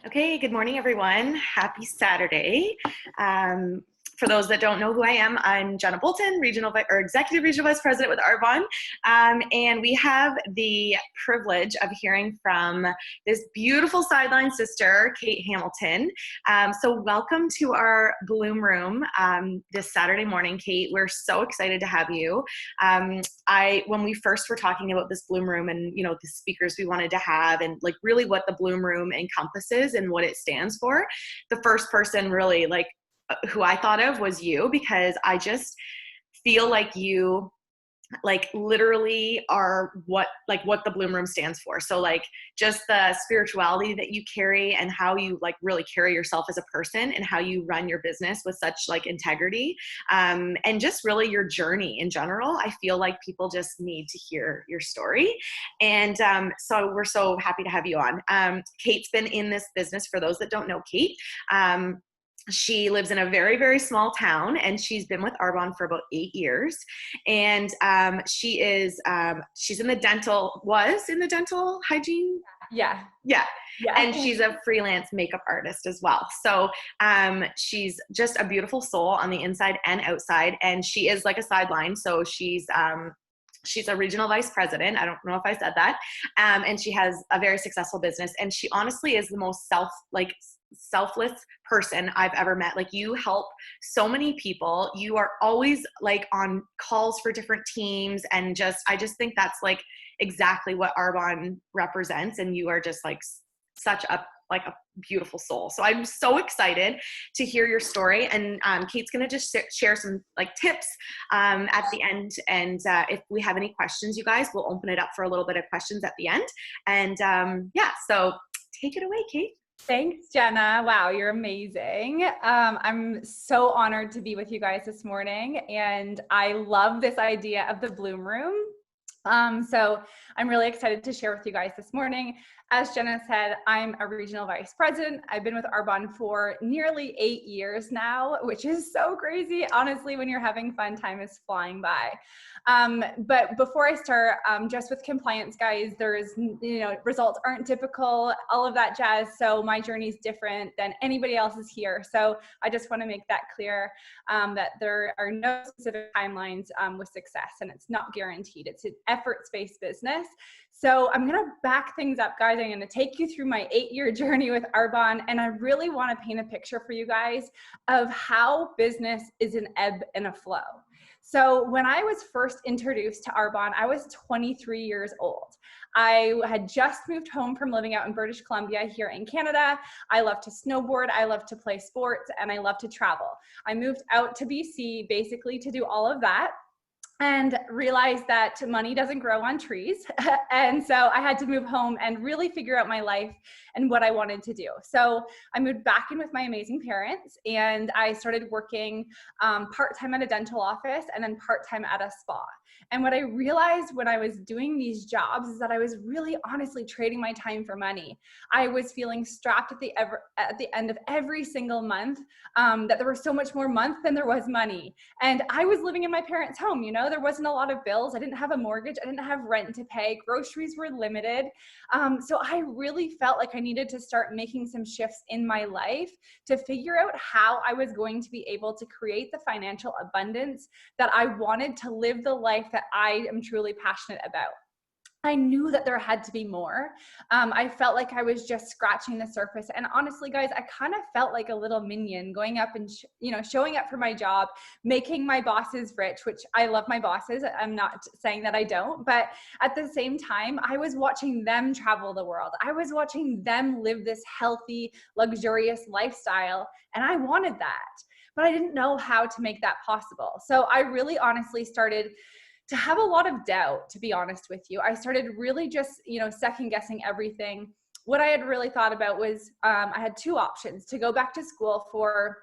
Okay, good morning, everyone. Happy Saturday. For those that don't know who I am, I'm Jenna Bolton, Executive Regional Vice President with Arbonne. And we have the privilege of hearing from this beautiful sideline sister, Cait Hamilton. So welcome to our Bloom Room this Saturday morning, Cait. We're so excited to have you. When we first were talking about this Bloom Room and, the speakers we wanted to have and like really what the Bloom Room encompasses and what it stands for, the first person really who I thought of was you, because I just feel like you literally are what the Bloom Room stands for. So just the spirituality that you carry and how you really carry yourself as a person and how you run your business with such integrity, and just really your journey in general. I feel like people just need to hear your story. And so we're so happy to have you on. Cait's been in this business. For those that don't know Cait, she lives in a very, very small town, and she's been with Arbonne for about 8 years. And she's in the dental hygiene. Yeah. And she's a freelance makeup artist as well. So she's just a beautiful soul on the inside and outside. And she is like a sideline. So she's a regional vice president. I don't know if I said that. And she has a very successful business. And she honestly is the most selfless person I've ever met. You help so many people. You are always on calls for different teams. And I just think that's exactly what Arbonne represents. And you are just such a beautiful soul. So I'm so excited to hear your story. And Cait's going to just share some tips at the end. And if we have any questions, you guys, we'll open it up for a little bit of questions at the end. And so take it away, Cait. Thanks, Jenna. Wow, you're amazing. I'm so honored to be with you guys this morning. And I love this idea of the Bloom Room. So I'm really excited to share with you guys this morning. As Jenna said, I'm a regional vice president. I've been with Arbonne for nearly 8 years now, which is so crazy. Honestly, when you're having fun, time is flying by. But before I start, just with compliance, guys, results aren't typical, all of that jazz. So my journey is different than anybody else's here. So I just want to make that clear, that there are no specific timelines with success, and it's not guaranteed. It's an efforts-based business. So I'm going to back things up, guys. I'm going to take you through my 8-year journey with Arbonne, and I really want to paint a picture for you guys of how business is an ebb and a flow. So when I was first introduced to Arbonne, I was 23 years old. I had just moved home from living out in British Columbia here in Canada. I love to snowboard, I love to play sports, and I love to travel. I moved out to BC basically to do all of that, and realized that money doesn't grow on trees. And so I had to move home and really figure out my life and what I wanted to do. So I moved back in with my amazing parents, and I started working part-time at a dental office and then part-time at a spa. And what I realized when I was doing these jobs is that I was really honestly trading my time for money. I was feeling strapped at the end of every single month, that there was so much more month than there was money. And I was living in my parents' home, there wasn't a lot of bills. I didn't have a mortgage. I didn't have rent to pay. Groceries were limited. So I really felt like I needed to start making some shifts in my life to figure out how I was going to be able to create the financial abundance that I wanted to live the life that I am truly passionate about. I knew that there had to be more. I felt like I was just scratching the surface. And honestly, guys, I kind of felt like a little minion going up and, showing up for my job, making my bosses rich, which I love my bosses. I'm not saying that I don't, but at the same time, I was watching them travel the world. I was watching them live this healthy, luxurious lifestyle. And I wanted that, but I didn't know how to make that possible. So I really honestly started to have a lot of doubt, to be honest with you. I started really just, second guessing everything. What I had really thought about was I had 2 options: to go back to school for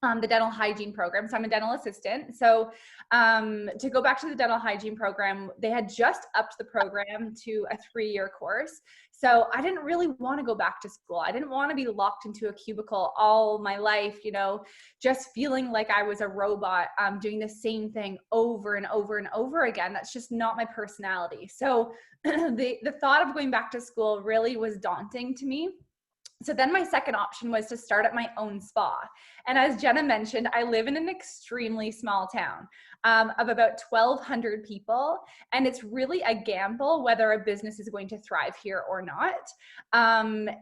the dental hygiene program. So I'm a dental assistant. So to go back to the dental hygiene program, they had just upped the program to a 3-year course. So I didn't really want to go back to school. I didn't want to be locked into a cubicle all my life, just feeling like I was a robot, doing the same thing over and over and over again. That's just not my personality. So the thought of going back to school really was daunting to me. So then my second option was to start at my own spa. And as Jenna mentioned, I live in an extremely small town of about 1,200 people. And it's really a gamble whether a business is going to thrive here or not. And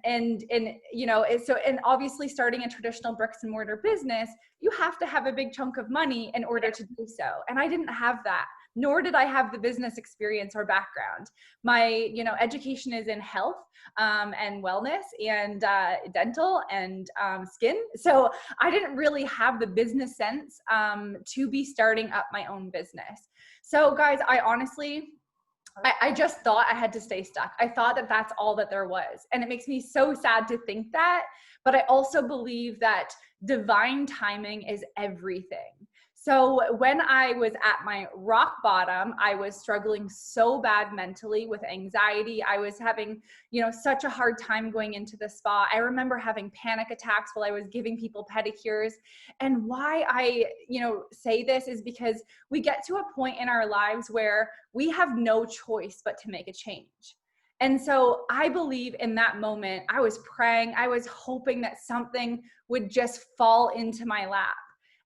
obviously starting a traditional bricks and mortar business, you have to have a big chunk of money in order to do so. And I didn't have that, nor did I have the business experience or background. My, education is in health and wellness and dental and skin. So I didn't really have the business sense to be starting up my own business. So guys, I just thought I had to stay stuck. I thought that that's all that there was. And it makes me so sad to think that, but I also believe that divine timing is everything. So when I was at my rock bottom, I was struggling so bad mentally with anxiety. I was having, such a hard time going into the spa. I remember having panic attacks while I was giving people pedicures. And why I, say this is because we get to a point in our lives where we have no choice but to make a change. And so I believe in that moment, I was praying, I was hoping that something would just fall into my lap.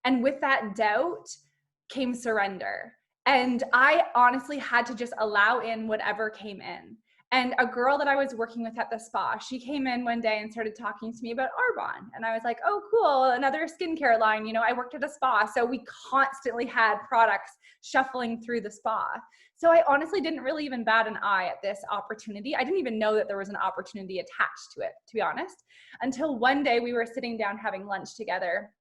And with that doubt came surrender. And I honestly had to just allow in whatever came in. And a girl that I was working with at the spa, she came in one day and started talking to me about Arbonne. And I was like, oh, cool, another skincare line. I worked at a spa, so we constantly had products shuffling through the spa. So I honestly didn't really even bat an eye at this opportunity. I didn't even know that there was an opportunity attached to it, to be honest, until one day we were sitting down having lunch together.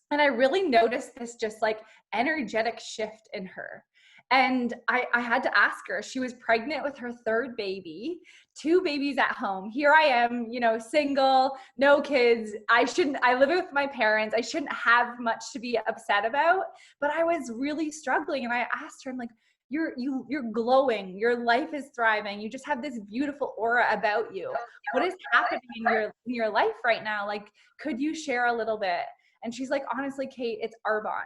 And I really noticed this just like energetic shift in her. And I had to ask her, she was pregnant with her third baby, 2 babies at home. Here I am, single, no kids. I live with my parents. I shouldn't have much to be upset about, but I was really struggling. And I asked her, I'm like, you're glowing. Your life is thriving. You just have this beautiful aura about you. What is happening in your life right now? Like, could you share a little bit? And she's like, honestly, Cait, it's Arbonne.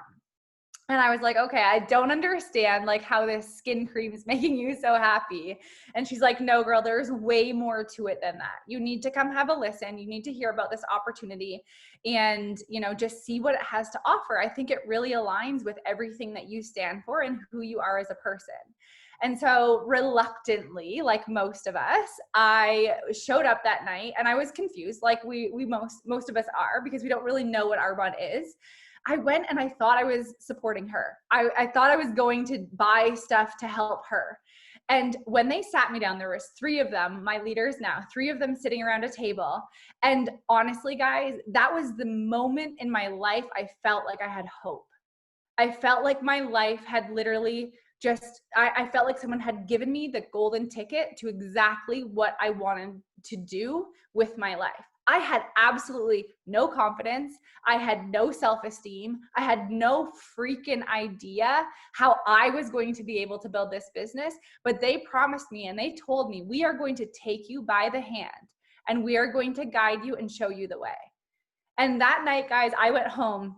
And I was like, okay, I don't understand like how this skin cream is making you so happy. And she's like, no, girl, there's way more to it than that. You need to come have a listen. You need to hear about this opportunity and, just see what it has to offer. I think it really aligns with everything that you stand for and who you are as a person. And so reluctantly, like most of us, I showed up that night and I was confused, like we most of us are, because we don't really know what Arbonne is. I went and I thought I was supporting her. I thought I was going to buy stuff to help her. And when they sat me down, there was 3 of them, my leaders now, 3 of them sitting around a table. And honestly, guys, that was the moment in my life I felt like I had hope. I felt like my life had literally I felt like someone had given me the golden ticket to exactly what I wanted to do with my life. I had absolutely no confidence. I had no self-esteem. I had no freaking idea how I was going to be able to build this business, but they promised me and they told me, we are going to take you by the hand and we are going to guide you and show you the way. And that night, guys, I went home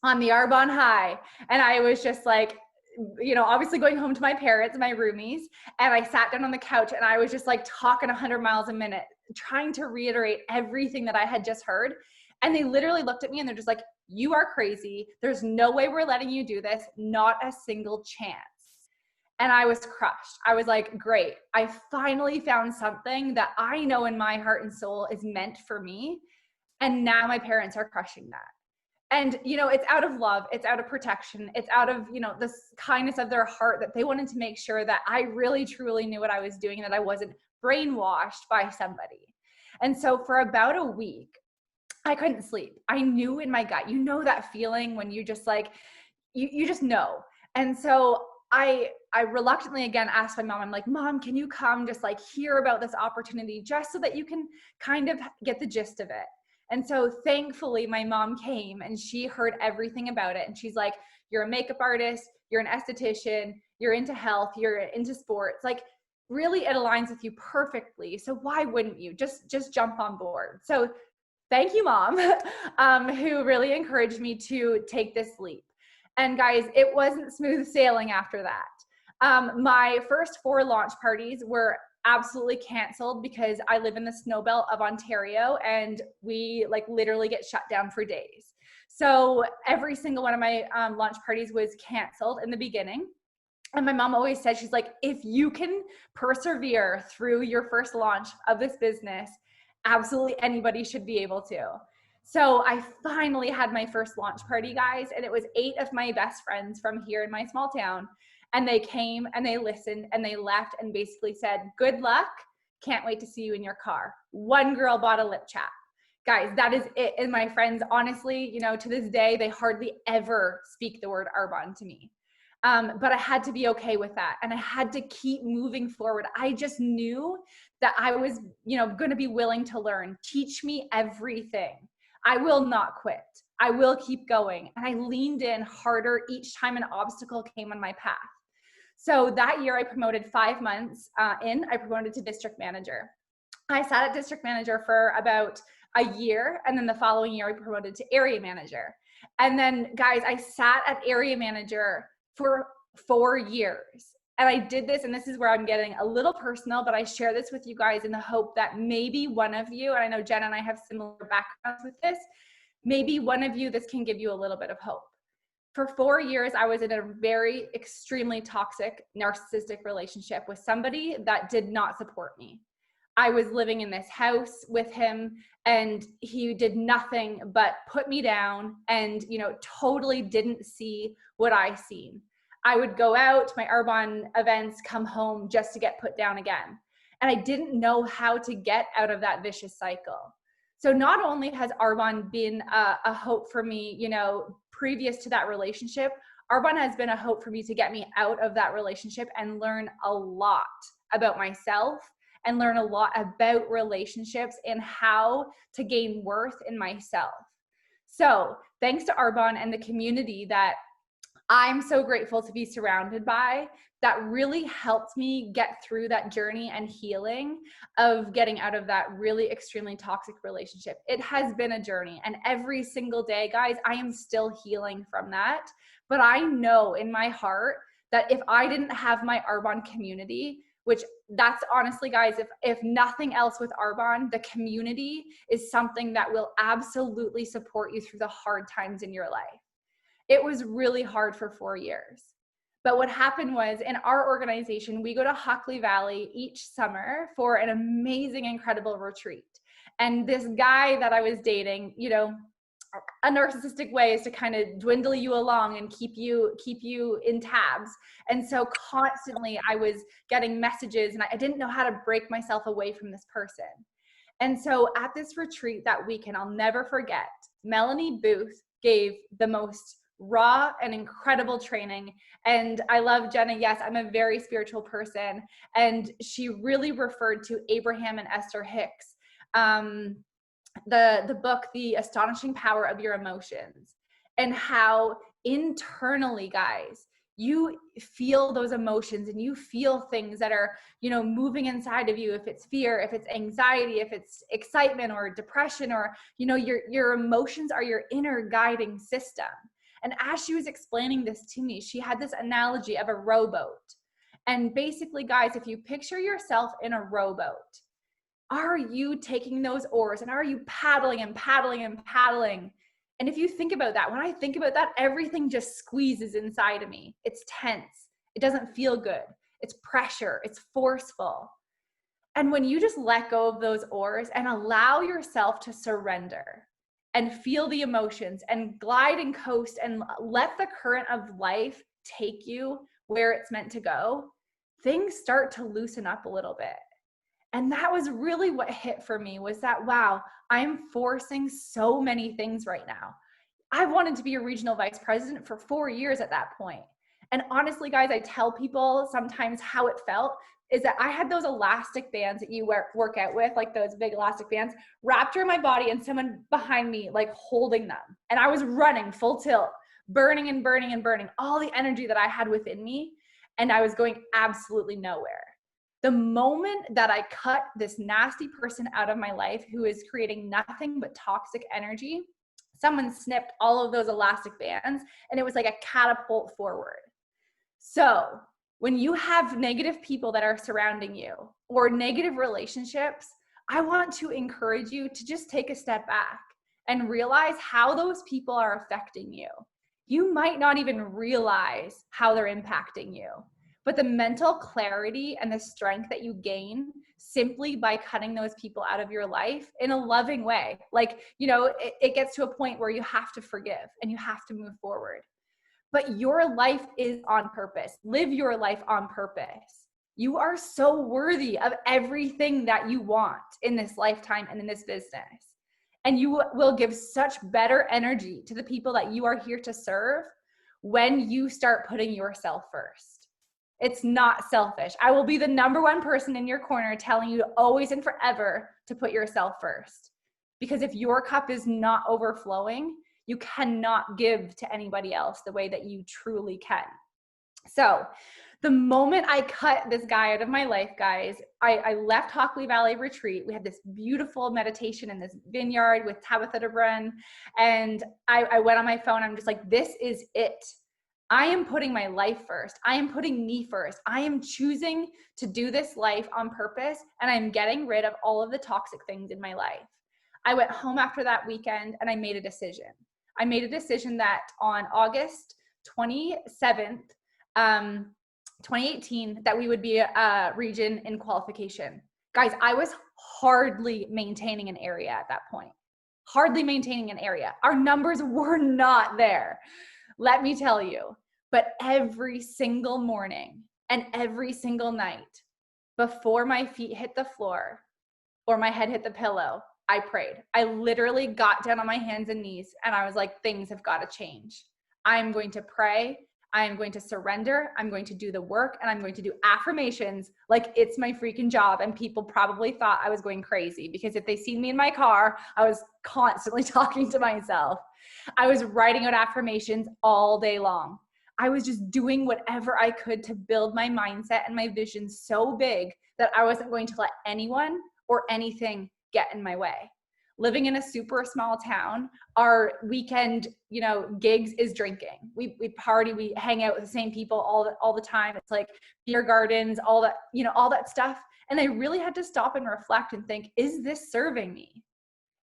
on the Arbonne high and I was just like, obviously going home to my parents, my roomies, and I sat down on the couch and I was just like talking 100 miles a minute, trying to reiterate everything that I had just heard. And they literally looked at me and they're just like, you are crazy. There's no way we're letting you do this. Not a single chance. And I was crushed. I was like, great. I finally found something that I know in my heart and soul is meant for me. And now my parents are crushing that. And, it's out of love, it's out of protection, it's out of, the kindness of their heart that they wanted to make sure that I really, truly knew what I was doing and that I wasn't brainwashed by somebody. And so for about a week, I couldn't sleep. I knew in my gut, that feeling when you just like, you just know. And so I reluctantly again asked my mom, I'm like, Mom, can you come just like hear about this opportunity just so that you can kind of get the gist of it? And so thankfully my mom came and she heard everything about it. And she's like, you're a makeup artist, you're an esthetician, you're into health, you're into sports. Like really it aligns with you perfectly. So why wouldn't you just jump on board? So thank you, Mom, who really encouraged me to take this leap. And guys, it wasn't smooth sailing after that. My first 4 launch parties were absolutely canceled because I live in the snow belt of Ontario and we like literally get shut down for days. So every single one of my launch parties was canceled in the beginning. And my mom always said, she's like, if you can persevere through your first launch of this business, absolutely anybody should be able to. So I finally had my first launch party, guys, and it was 8 of my best friends from here in my small town. And they came and they listened and they left and basically said, good luck. Can't wait to see you in your car. One girl bought a lip chat. Guys, that is it. And my friends, honestly, you know, to this day, they hardly ever speak the word Arbonne to me. But I had to be okay with that. And I had to keep moving forward. I just knew that I was, you know, going to be willing to learn. Teach me everything. I will not quit. I will keep going. And I leaned in harder each time an obstacle came on my path. So that year I promoted 5 months I promoted to district manager. I sat at district manager for about a year. And then the following year I promoted to area manager. And then guys, I sat at area manager for 4 years. And I did this, and this is where I'm getting a little personal, but I share this with you guys in the hope that maybe one of you, and I know Jen and I have similar backgrounds with this, maybe one of you, this can give you a little bit of hope. For 4 years, I was in a very extremely toxic, narcissistic relationship with somebody that did not support me. I was living in this house with him and he did nothing but put me down and, you know, totally didn't see what I seen. I would go out to my Arbonne events, come home just to get put down again. And I didn't know how to get out of that vicious cycle. So not only has Arbonne been a hope for me, you know, previous to that relationship, Arbonne has been a hope for me to get me out of that relationship and learn a lot about myself and learn a lot about relationships and how to gain worth in myself. So thanks to Arbonne and the community that I'm so grateful to be surrounded by, that really helped me get through that journey and healing of getting out of that really extremely toxic relationship. It has been a journey, and every single day, guys, I am still healing from that. But I know in my heart that if I didn't have my Arbonne community, which that's honestly, guys, if nothing else with Arbonne, the community is something that will absolutely support you through the hard times in your life. It was really hard for 4 years. But what happened was in our organization, we go to Hockley Valley each summer for an amazing, incredible retreat. And this guy that I was dating, you know, a narcissistic way is to kind of dwindle you along and keep you in tabs. And so constantly I was getting messages and I didn't know how to break myself away from this person. And so at this retreat that weekend, I'll never forget, Melanie Booth gave the most raw and incredible training. And I love Jenna. Yes, I'm a very spiritual person. And she really referred to Abraham and Esther Hicks, the book, The Astonishing Power of Your Emotions, and how internally, guys, you feel those emotions and you feel things that are, you know, moving inside of you. If it's fear, if it's anxiety, if it's excitement or depression, or, you know, your emotions are your inner guiding system. And as she was explaining this to me, she had this analogy of a rowboat. And basically, guys, if you picture yourself in a rowboat, are you taking those oars and are you paddling and paddling and paddling? And if you think about that, when I think about that, everything just squeezes inside of me. It's tense. It doesn't feel good. It's pressure. It's forceful. And when you just let go of those oars and allow yourself to surrender and feel the emotions and glide and coast and let the current of life take you where it's meant to go, things start to loosen up a little bit. And that was really what hit for me, was that, wow, I'm forcing so many things right now. I wanted to be a regional vice president for 4 years at that point. And honestly, guys, I tell people sometimes how it felt is that I had those elastic bands that you work out with, like those big elastic bands, wrapped around my body and someone behind me, like holding them. And I was running full tilt, burning and burning and burning all the energy that I had within me. And I was going absolutely nowhere. The moment that I cut this nasty person out of my life who is creating nothing but toxic energy, someone snipped all of those elastic bands and it was like a catapult forward. So when you have negative people that are surrounding you or negative relationships, I want to encourage you to just take a step back and realize how those people are affecting you. You might not even realize how they're impacting you, but the mental clarity and the strength that you gain simply by cutting those people out of your life in a loving way. Like, it gets to a point where you have to forgive and you have to move forward. But your life is on purpose. Live your life on purpose. You are so worthy of everything that you want in this lifetime and in this business. And you will give such better energy to the people that you are here to serve when you start putting yourself first. It's not selfish. I will be the number one person in your corner telling you always and forever to put yourself first. Because if your cup is not overflowing, you cannot give to anybody else the way that you truly can. So the moment I cut this guy out of my life, guys, I left Hockley Valley Retreat. We had this beautiful meditation in this vineyard with Tabitha DeBrun. And I went on my phone. I'm just like, this is it. I am putting my life first. I am putting me first. I am choosing to do this life on purpose. And I'm getting rid of all of the toxic things in my life. I went home after that weekend and I made a decision. I made a decision that on August 27th, 2018, that we would be a region in qualification. Guys, I was hardly maintaining an area at that point. Hardly maintaining an area. Our numbers were not there, let me tell you. But every single morning and every single night before my feet hit the floor or my head hit the pillow, I prayed. I literally got down on my hands and knees and I was like, things have got to change. I'm going to pray. I'm going to surrender. I'm going to do the work and I'm going to do affirmations like it's my freaking job. And people probably thought I was going crazy because if they seen me in my car, I was constantly talking to myself. I was writing out affirmations all day long. I was just doing whatever I could to build my mindset and my vision so big that I wasn't going to let anyone or anything get in my way. Living in a super small town, our weekend, gigs is drinking. We party, we hang out with the same people all the time. It's like beer gardens, all that stuff. And I really had to stop and reflect and think, is this serving me?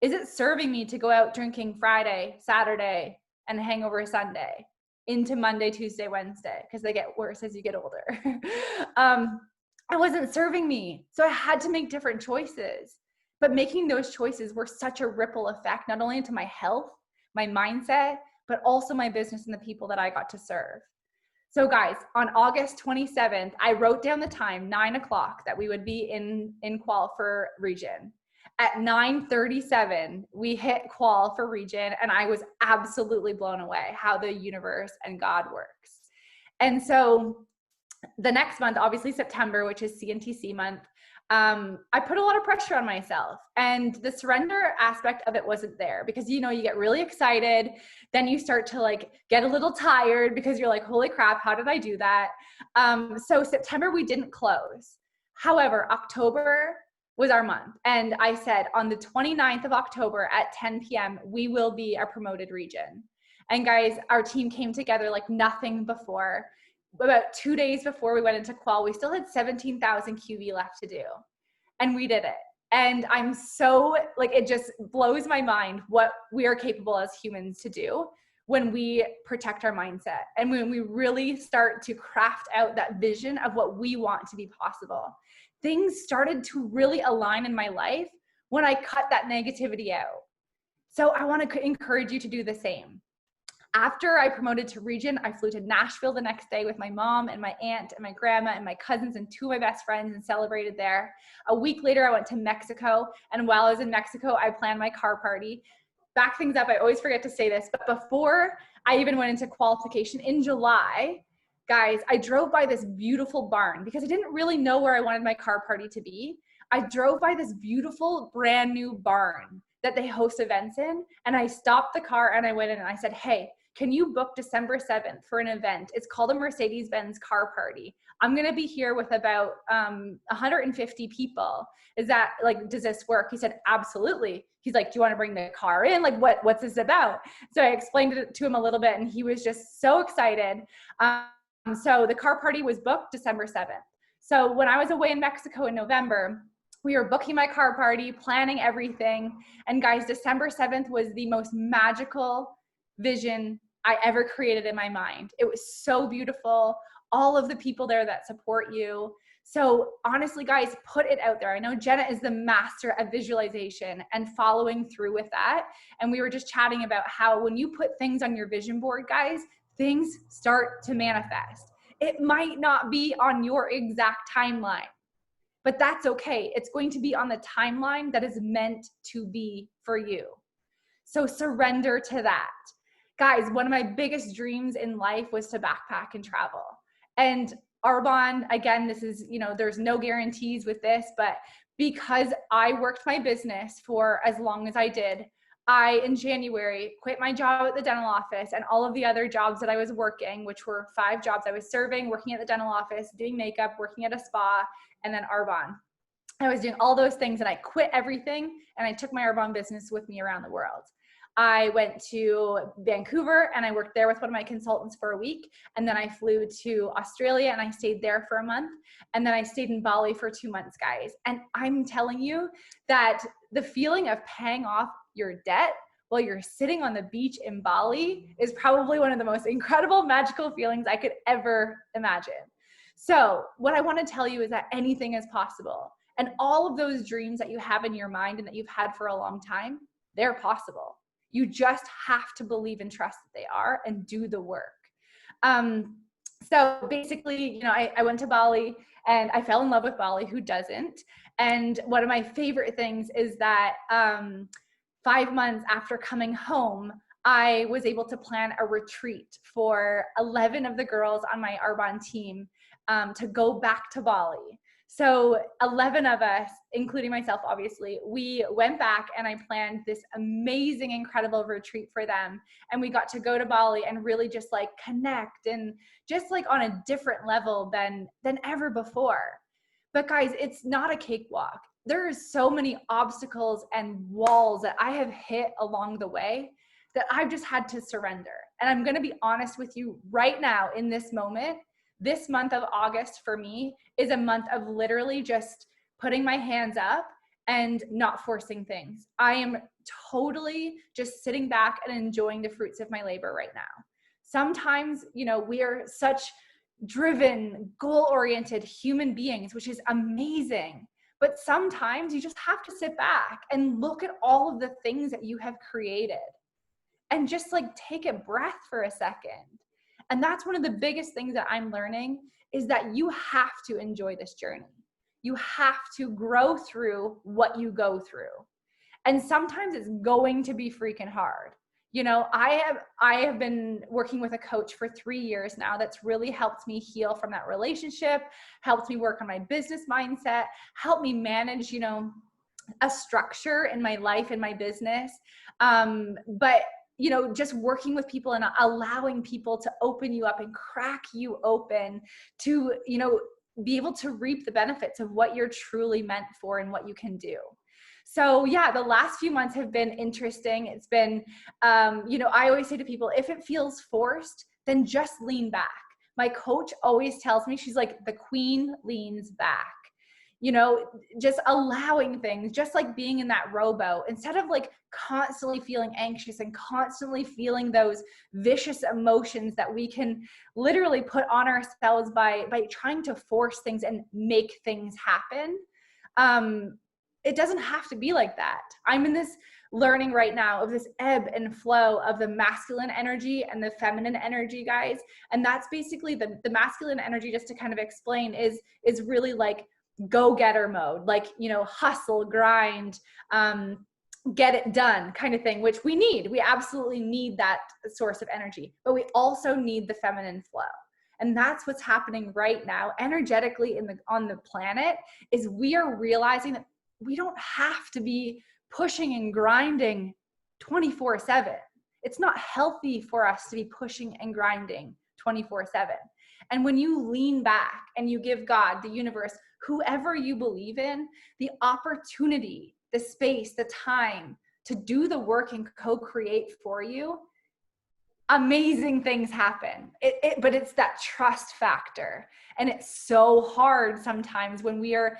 Is it serving me to go out drinking Friday, Saturday, and hangover Sunday into Monday, Tuesday, Wednesday? Because they get worse as you get older. It wasn't serving me. So I had to make different choices. But making those choices were such a ripple effect, not only into my health, my mindset, but also my business and the people that I got to serve. So guys, on August 27th, I wrote down the time, 9:00, that we would be in qual for region. At 9:37, we hit qual for region, and I was absolutely blown away how the universe and God works. And so the next month, obviously September, which is CNTC month, I put a lot of pressure on myself, and the surrender aspect of it wasn't there because, you get really excited. Then you start to get a little tired because you're like, holy crap, how did I do that? So September, we didn't close. However, October was our month. And I said on the 29th of October at 10 p.m., we will be a promoted region. And guys, our team came together like nothing before. About 2 days before we went into qual, we still had 17,000 QV left to do. And we did it. And I'm so it just blows my mind what we are capable as humans to do when we protect our mindset and when we really start to craft out that vision of what we want to be possible. Things started to really align in my life when I cut that negativity out. So I want to encourage you to do the same. After I promoted to region, I flew to Nashville the next day with my mom and my aunt and my grandma and my cousins and 2 of my best friends and celebrated there. A week later, I went to Mexico. And while I was in Mexico, I planned my car party. Back things up, I always forget to say this, but before I even went into qualification in July, guys, I drove by this beautiful barn because I didn't really know where I wanted my car party to be. I drove by this beautiful brand new barn that they host events in. And I stopped the car and I went in and I said, hey, can you book December 7th for an event? It's called a Mercedes-Benz car party. I'm going to be here with about 150 people. Is that does this work? He said, absolutely. He's like, do you want to bring the car in? What's this about? So I explained it to him a little bit and he was just so excited. So the car party was booked December 7th. So when I was away in Mexico in November, we were booking my car party, planning everything. And guys, December 7th was the most magical vision I ever created in my mind. It was so beautiful. All of the people there that support you. So honestly, guys, put it out there. I know Jenna is the master of visualization and following through with that. And we were just chatting about how when you put things on your vision board, guys, things start to manifest. It might not be on your exact timeline, but that's okay. It's going to be on the timeline that is meant to be for you. So surrender to that. Guys, one of my biggest dreams in life was to backpack and travel. And Arbonne, again, this is, there's no guarantees with this, but because I worked my business for as long as I did, I, in January, quit my job at the dental office and all of the other jobs that I was working, which were 5 jobs I was serving, working at the dental office, doing makeup, working at a spa, and then Arbonne. I was doing all those things and I quit everything and I took my Arbonne business with me around the world. I went to Vancouver and I worked there with one of my consultants for a week. And then I flew to Australia and I stayed there for a month. And then I stayed in Bali for 2 months, guys. And I'm telling you that the feeling of paying off your debt while you're sitting on the beach in Bali is probably one of the most incredible, magical feelings I could ever imagine. So what I want to tell you is that anything is possible. And all of those dreams that you have in your mind and that you've had for a long time, they're possible. You just have to believe and trust that they are and do the work. So basically, I went to Bali and I fell in love with Bali. Who doesn't? And one of my favorite things is that 5 months after coming home, I was able to plan a retreat for 11 of the girls on my Arbonne team to go back to Bali. So 11 of us, including myself, obviously, we went back and I planned this amazing, incredible retreat for them. And we got to go to Bali and really just like connect and just like on a different level than ever before. But guys, it's not a cakewalk. There are so many obstacles and walls that I have hit along the way that I've just had to surrender. And I'm going to be honest with you right now in this moment. This month of August for me is a month of literally just putting my hands up and not forcing things. I am totally just sitting back and enjoying the fruits of my labor right now. Sometimes, we are such driven, goal-oriented human beings, which is amazing. But sometimes you just have to sit back and look at all of the things that you have created and just like take a breath for a second. And that's one of the biggest things that I'm learning is that you have to enjoy this journey. You have to grow through what you go through. And sometimes it's going to be freaking hard. I have been working with a coach for 3 years now that's really helped me heal from that relationship, helped me work on my business mindset, helped me manage, a structure in my life and my business. But just working with people and allowing people to open you up and crack you open to, be able to reap the benefits of what you're truly meant for and what you can do. So yeah, the last few months have been interesting. It's been, I always say to people, if it feels forced, then just lean back. My coach always tells me, she's like, the queen leans back. Just allowing things, just like being in that rowboat, instead of like constantly feeling anxious and constantly feeling those vicious emotions that we can literally put on ourselves by trying to force things and make things happen. It doesn't have to be like that. I'm in this learning right now of this ebb and flow of the masculine energy and the feminine energy, guys. And that's basically the masculine energy, just to kind of explain, is really like go-getter mode, like, hustle, grind, get it done kind of thing, which we need. We absolutely need that source of energy, but we also need the feminine flow. And that's what's happening right now energetically on the planet, is we are realizing that we don't have to be pushing and grinding 24/7. It's not healthy for us to be pushing and grinding 24/7. And when you lean back and you give God, the universe, whoever you believe in, the opportunity, the space, the time to do the work and co-create for you, amazing things happen. But it's that trust factor. And it's so hard sometimes when we are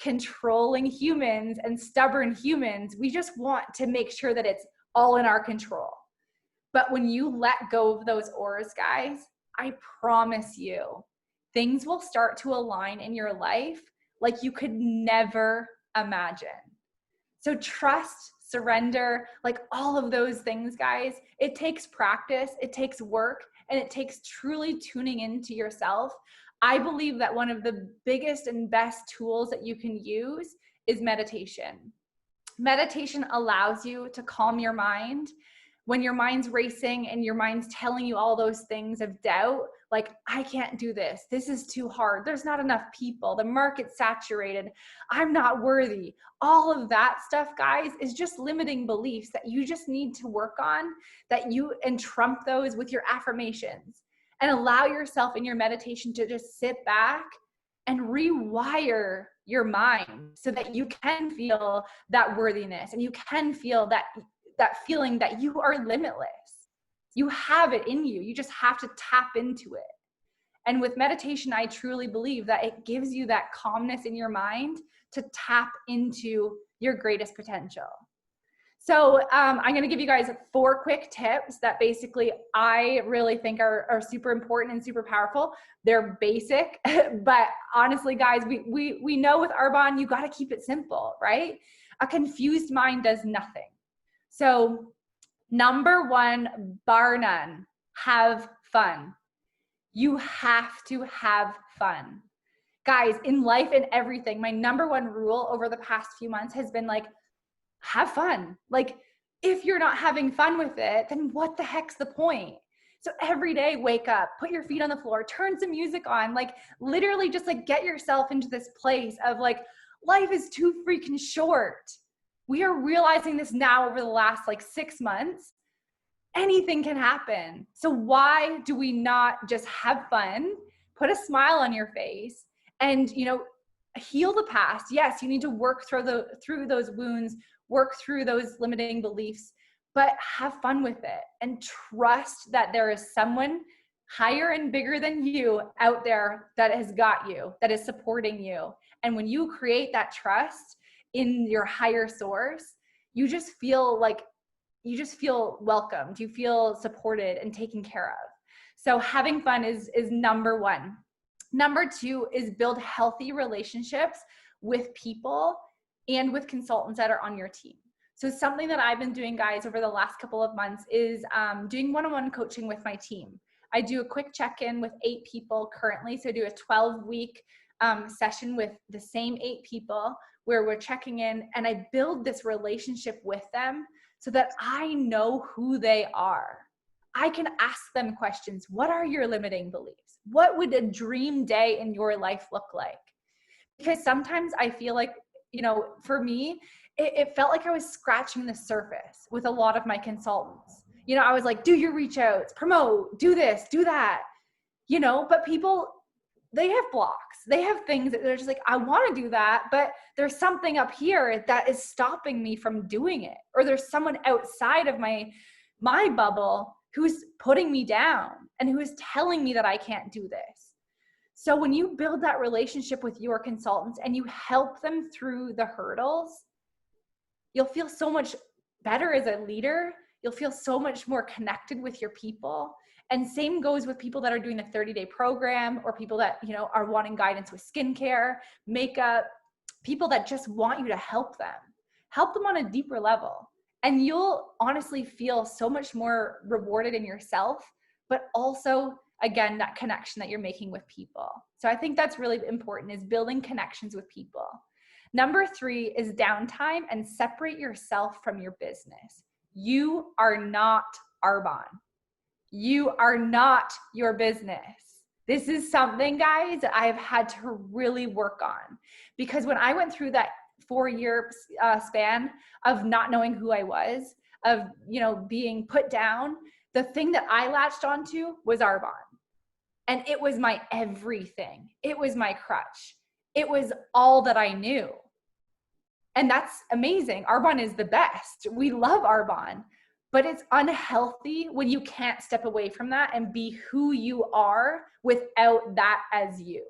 controlling humans and stubborn humans. We just want to make sure that it's all in our control. But when you let go of those auras, guys, I promise you, things will start to align in your life like you could never imagine. So trust, surrender, like all of those things, guys, it takes practice, it takes work, and it takes truly tuning into yourself. I believe that one of the biggest and best tools that you can use is meditation. Meditation allows you to calm your mind. When your mind's racing and your mind's telling you all those things of doubt, like, I can't do this. This is too hard. There's not enough people. The market's saturated. I'm not worthy. All of that stuff, guys, is just limiting beliefs that you just need to work on, and trump those with your affirmations and allow yourself in your meditation to just sit back and rewire your mind so that you can feel that worthiness and you can feel that feeling that you are limitless. You have it in you. You just have to tap into it. And with meditation, I truly believe that it gives you that calmness in your mind to tap into your greatest potential. So I'm going to give you guys 4 quick tips that basically I really think are super important and super powerful. They're basic, but honestly, guys, we know with Arbonne, you got to keep it simple, right? A confused mind does nothing. So number 1, bar none, have fun. You have to have fun. Guys, in life and everything, my number 1 rule over the past few months has been like, have fun. Like, if you're not having fun with it, then what the heck's the point? So every day, wake up, put your feet on the floor, turn some music on, like literally just like get yourself into this place of like, life is too freaking short. We are realizing this now over the last like 6 months. Anything can happen. So why do we not just have fun, put a smile on your face, and, heal the past? Yes, you need to work through those wounds, work through those limiting beliefs, but have fun with it and trust that there is someone higher and bigger than you out there that has got you, that is supporting you. And when you create that trust in your higher source, you just feel welcomed, you feel supported and taken care of. So having fun is number 1. Number 2 is build healthy relationships with people and with consultants that are on your team. So something that I've been doing, guys, over the last couple of months is doing one-on-one coaching with my team. I do a quick check-in with 8 people currently. So I do a 12-week session with the same 8 people where we're checking in, and I build this relationship with them so that I know who they are. I can ask them questions. What are your limiting beliefs? What would a dream day in your life look like? Because sometimes I feel like, for me, it felt like I was scratching the surface with a lot of my consultants. I was like, do your reach outs, promote, do this, do that, but people, they have blocks. They have things that they're just like, I want to do that, but there's something up here that is stopping me from doing it. Or there's someone outside of my bubble who's putting me down and who is telling me that I can't do this. So when you build that relationship with your consultants and you help them through the hurdles, you'll feel so much better as a leader. You'll feel so much more connected with your people. And same goes with people that are doing the 30-day program, or people that, are wanting guidance with skincare, makeup, people that just want you to help them on a deeper level. And you'll honestly feel so much more rewarded in yourself, but also, again, that connection that you're making with people. So I think that's really important, is building connections with people. Number 3 is downtime and separate yourself from your business. You are not Arbonne. You are not your business. This is something, guys, that I've had to really work on, because when I went through that 4-year span of not knowing who I was, of, being put down, the thing that I latched onto was Arbonne. And it was my everything. It was my crutch. It was all that I knew. And that's amazing. Arbonne is the best. We love Arbonne. but it's unhealthy when you can't step away from that and be who you are without that as you.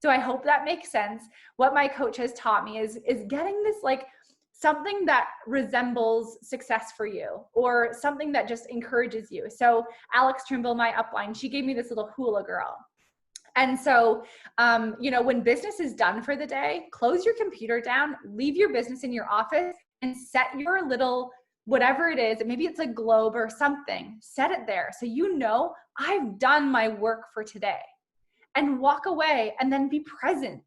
So I hope that makes sense. What my coach has taught me is getting this like something that resembles success for you, or something that just encourages you. So Alex Trimble, my upline, she gave me this little hula girl. And so, when business is done for the day, close your computer down, leave your business in your office, and set your little, whatever it is, maybe it's a globe or something, set it there. So, I've done my work for today, and walk away, and then be present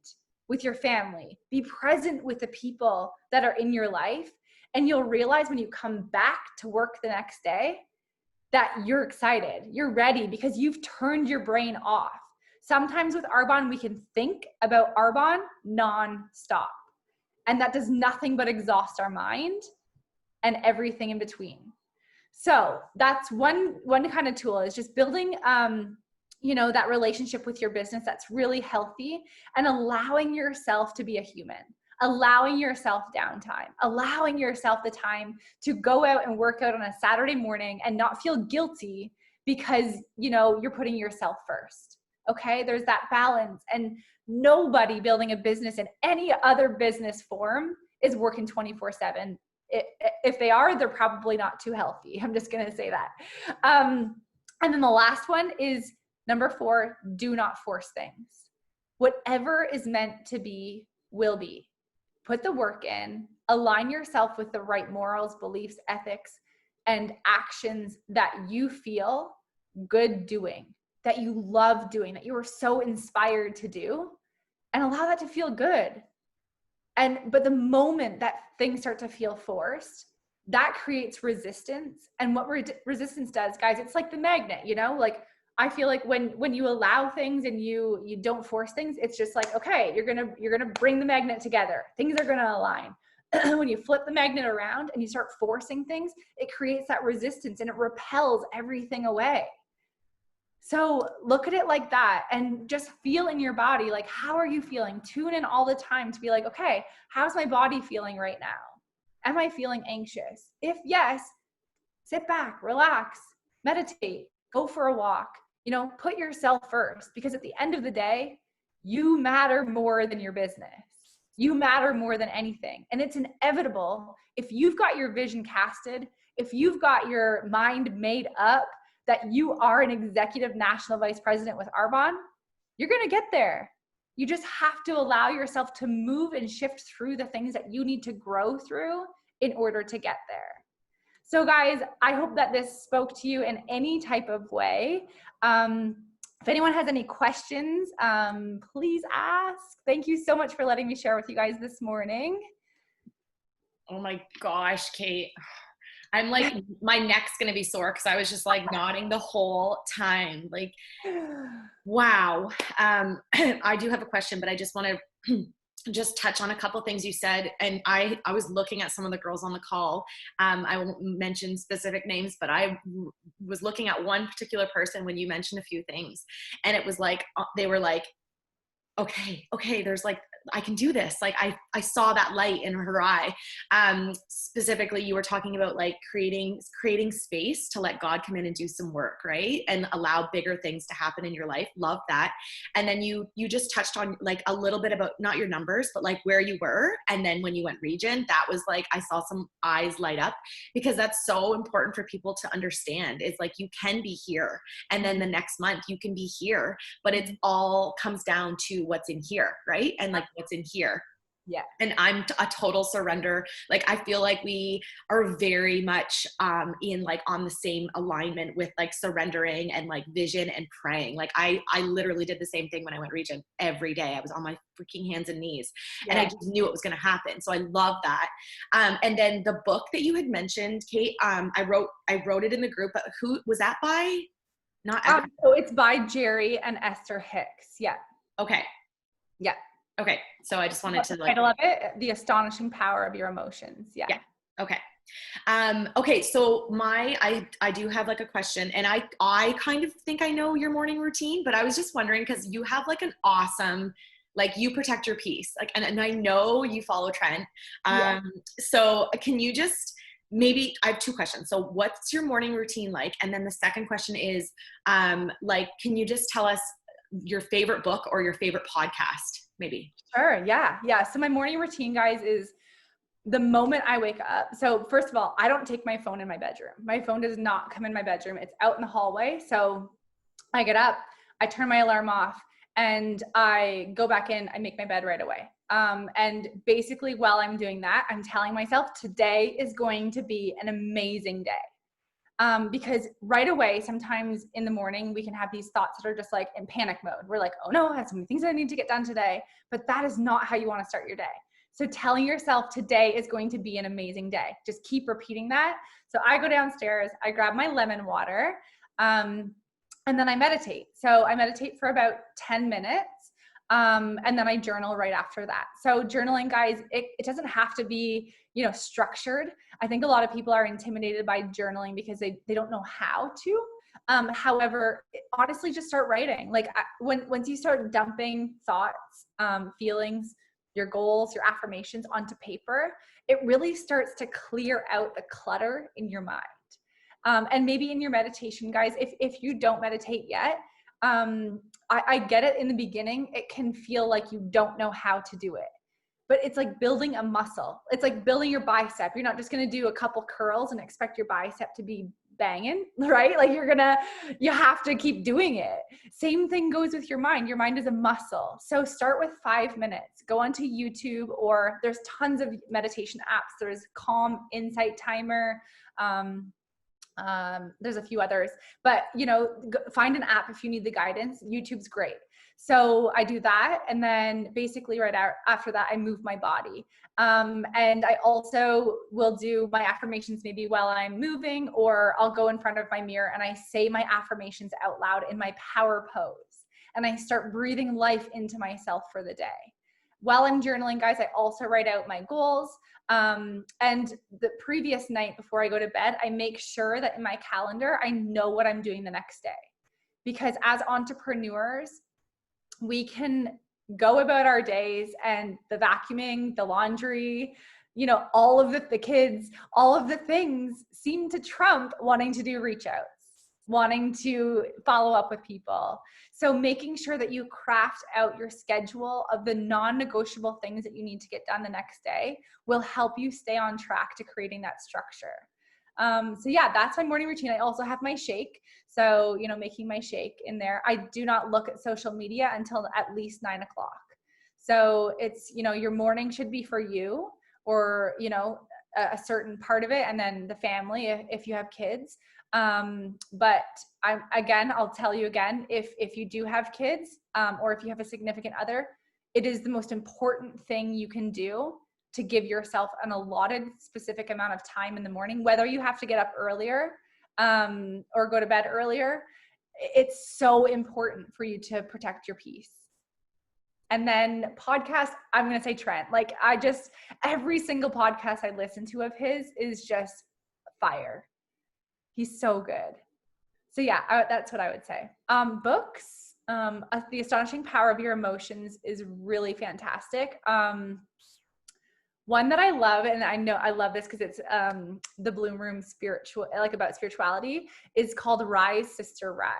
with your family, be present with the people that are in your life. And you'll realize when you come back to work the next day that you're excited, you're ready, because you've turned your brain off. Sometimes with Arbonne, we can think about Arbonne nonstop, and that does nothing but exhaust our mind and everything in between. So that's one kind of tool, is just building, that relationship with your business that's really healthy, and allowing yourself to be a human, allowing yourself downtime, allowing yourself the time to go out and work out on a Saturday morning and not feel guilty because, you're putting yourself first. Okay, there's that balance. And nobody building a business in any other business form is working 24/7. If they are, they're probably not too healthy. I'm just going to say that. And then the last one is number 4, do not force things. Whatever is meant to be will be. Put the work in, align yourself with the right morals, beliefs, ethics, and actions that you feel good doing, that you love doing, that you are so inspired to do, and allow that to feel good. But the moment that things start to feel forced, that creates resistance. And what resistance does, guys, it's like the magnet, like I feel like when you allow things and you don't force things, it's just like, okay, you're gonna bring the magnet together. Things are gonna align. When you flip the magnet around and you start forcing things, it creates that resistance and it repels everything away. So look at it like that, and just feel in your body, like, how are you feeling? Tune in all the time to be like, okay, how's my body feeling right now? Am I feeling anxious? If yes, sit back, relax, meditate, go for a walk, put yourself first, because at the end of the day, you matter more than your business. You matter more than anything. And it's inevitable. If you've got your vision casted, if you've got your mind made up that you are an executive national vice president with Arbonne, you're going to get there. You just have to allow yourself to move and shift through the things that you need to grow through in order to get there. So guys, I hope that this spoke to you in any type of way. If anyone has any questions, please ask. Thank you so much for letting me share with you guys this morning. Oh my gosh, Cait. I'm like, my neck's going to be sore because I was just like nodding the whole time. Like, wow. I do have a question, but I just want to just touch on a couple things you said. And I was looking at some of the girls on the call. I won't mention specific names, but I was looking at one particular person when you mentioned a few things. And it was like, they were like, okay, there's like, I can do this. Like I saw that light in her eye. Specifically, you were talking about like creating space to let God come in and do some work, right? And allow bigger things to happen in your life. Love that. And then you just touched on like a little bit about not your numbers, but like where you were. And then when you went region, that was like, I saw some eyes light up, because that's so important for people to understand. It's like, you can be here. And then the next month you can be here, but it all comes down to what's in here, right? And like what's in here. Yeah. And I'm a total surrender. Like, I feel like we are very much in like on the same alignment with like surrendering and like vision and praying. Like I literally did the same thing when I went region every day. I was on my freaking hands and knees, and I just knew it was going to happen. So I love that. And then the book that you had mentioned, Cait, I wrote it in the group, but who was that by? Not so it's by Jerry and Esther Hicks. Yeah. Okay. Yeah. Okay. So I just wanted to like, title of it, The Astonishing Power of Your Emotions. Yeah. Okay. Okay. So I do have like a question, and I kind of think I know your morning routine, but I was just wondering, cause you have like an awesome, like you protect your peace, like, and I know you follow Trent. So can you just maybe I have two questions. So what's your morning routine like? And then the second question is, like, can you just tell us your favorite book or your favorite podcast, maybe? Sure. Yeah. Yeah. So my morning routine, guys, is the moment I wake up. So first of all, I don't take my phone in my bedroom. My phone does not come in my bedroom. It's out in the hallway. So I get up, I turn my alarm off, and I go back in, I make my bed right away. And basically while I'm doing that, I'm telling myself today is going to be an amazing day. Because right away, sometimes in the morning, we can have these thoughts that are just like in panic mode. We're like, oh no, I have so many things I need to get done today. But that is not how you want to start your day. So telling yourself today is going to be an amazing day. Just keep repeating that. So I go downstairs, I grab my lemon water, and then I meditate. So I meditate for about 10 minutes. And then I journal right after that. So journaling, guys, it doesn't have to be, structured. I think a lot of people are intimidated by journaling because they don't know how to. However, honestly, just start writing. Like once you start dumping thoughts, feelings, your goals, your affirmations onto paper, it really starts to clear out the clutter in your mind. And maybe in your meditation, guys, if you don't meditate yet, I get it in the beginning. It can feel like you don't know how to do it, but it's like building a muscle. It's like building your bicep. You're not just going to do a couple curls and expect your bicep to be banging, right? Like you have to keep doing it. Same thing goes with your mind. Your mind is a muscle. So start with 5 minutes, go onto YouTube, or there's tons of meditation apps. There's Calm, Insight Timer. There's a few others, but find an app if you need the guidance. YouTube's great. So I do that. And then basically right after that, I move my body. And I also will do my affirmations maybe while I'm moving, or I'll go in front of my mirror and I say my affirmations out loud in my power pose. And I start breathing life into myself for the day. While I'm journaling, guys, I also write out my goals. And the previous night before I go to bed, I make sure that in my calendar, I know what I'm doing the next day. Because as entrepreneurs, we can go about our days, and the vacuuming, the laundry, all of the kids, all of the things seem to trump wanting to do reach outs, wanting to follow up with people. So making sure that you craft out your schedule of the non-negotiable things that you need to get done the next day will help you stay on track to creating that structure. So yeah, that's my morning routine. I also have my shake. So, making my shake in there. I do not look at social media until at least 9 o'clock. So it's, your morning should be for you, or, a certain part of it, and then the family, if you have kids. But I'll tell you again, if you do have kids, or if you have a significant other, it is the most important thing you can do to give yourself an allotted specific amount of time in the morning, whether you have to get up earlier, or go to bed earlier. It's so important for you to protect your peace. And then podcast, I'm going to say Trent. Like every single podcast I listen to of his is just fire. He's so good. So yeah, that's what I would say. Books, The Astonishing Power of Your Emotions is really fantastic. One that I love, and I know I love this because it's the Bloom Room about spirituality, is called Rise, Sister, Rise.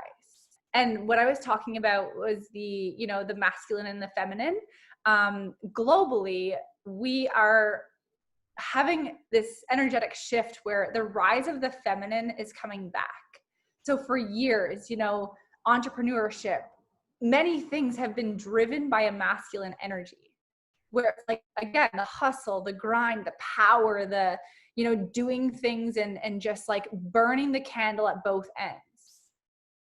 And what I was talking about was the masculine and the feminine. Globally, we are having this energetic shift where the rise of the feminine is coming back. So for years, entrepreneurship, many things have been driven by a masculine energy, where it's like, again, the hustle, the grind, the power, the, doing things and just like burning the candle at both ends.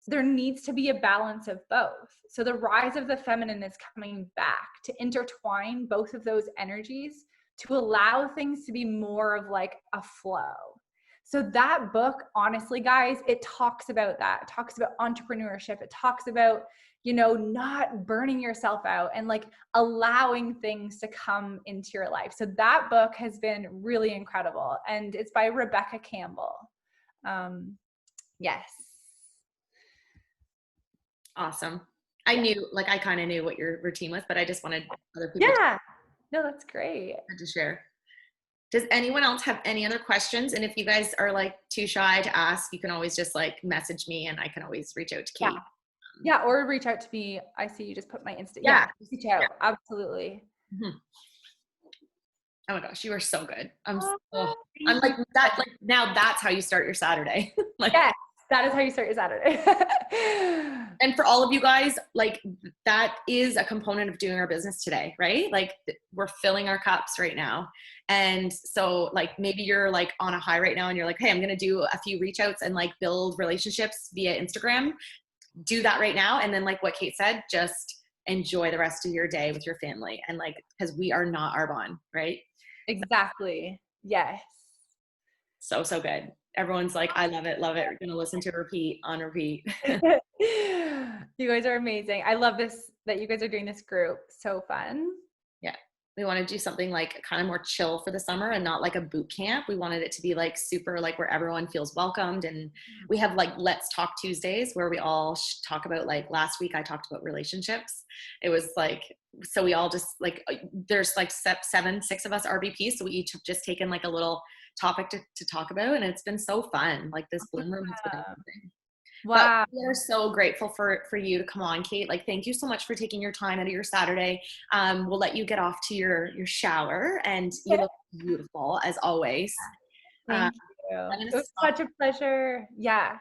There needs to be a balance of both. So the rise of the feminine is coming back to intertwine both of those energies to allow things to be more of like a flow. So that book, honestly, guys, it talks about that. It talks about entrepreneurship. It talks about, not burning yourself out and like allowing things to come into your life. So that book has been really incredible. And it's by Rebecca Campbell. Yes. Awesome. I kind of knew what your routine was, but I just wanted other people Yeah. No, that's great. to share. Does anyone else have any other questions? And if you guys are like too shy to ask, you can always just like message me and I can always reach out to Cait. Yeah, or reach out to me. I see you just put my Insta. Yeah. Reach out. Absolutely. Mm-hmm. Oh my gosh, you are so good. I'm I'm like that. Like now, that's how you start your Saturday. Like, yes, that is how you start your Saturday. and for all of you guys, like that is a component of doing our business today, right? Like we're filling our cups right now, and so like maybe you're like on a high right now, and you're like, hey, I'm gonna do a few reach outs and like build relationships via Instagram. Do that right now, and then like what Cait said, just enjoy the rest of your day with your family, and like because we are not Arbonne, right? Exactly. Yes. So good. Everyone's like, I love it. We're gonna listen to repeat on repeat. You guys are amazing. I love this that you guys are doing this group. So fun. Yeah. We want to do something like kind of more chill for the summer and not like a boot camp. We wanted it to be like super like where everyone feels welcomed. And we have like Let's Talk Tuesdays where we all talk about like last week I talked about relationships. It was like, so we all just like, there's like 6 of us RVPs. So we each have just taken like a little topic to talk about. And it's been so fun. Like this Bloom Room has been amazing. Wow. But we are so grateful for you to come on, Cait. Like, thank you so much for taking your time out of your Saturday. We'll let you get off to your shower, and you look beautiful as always. Thank you. It was such a pleasure. Yeah.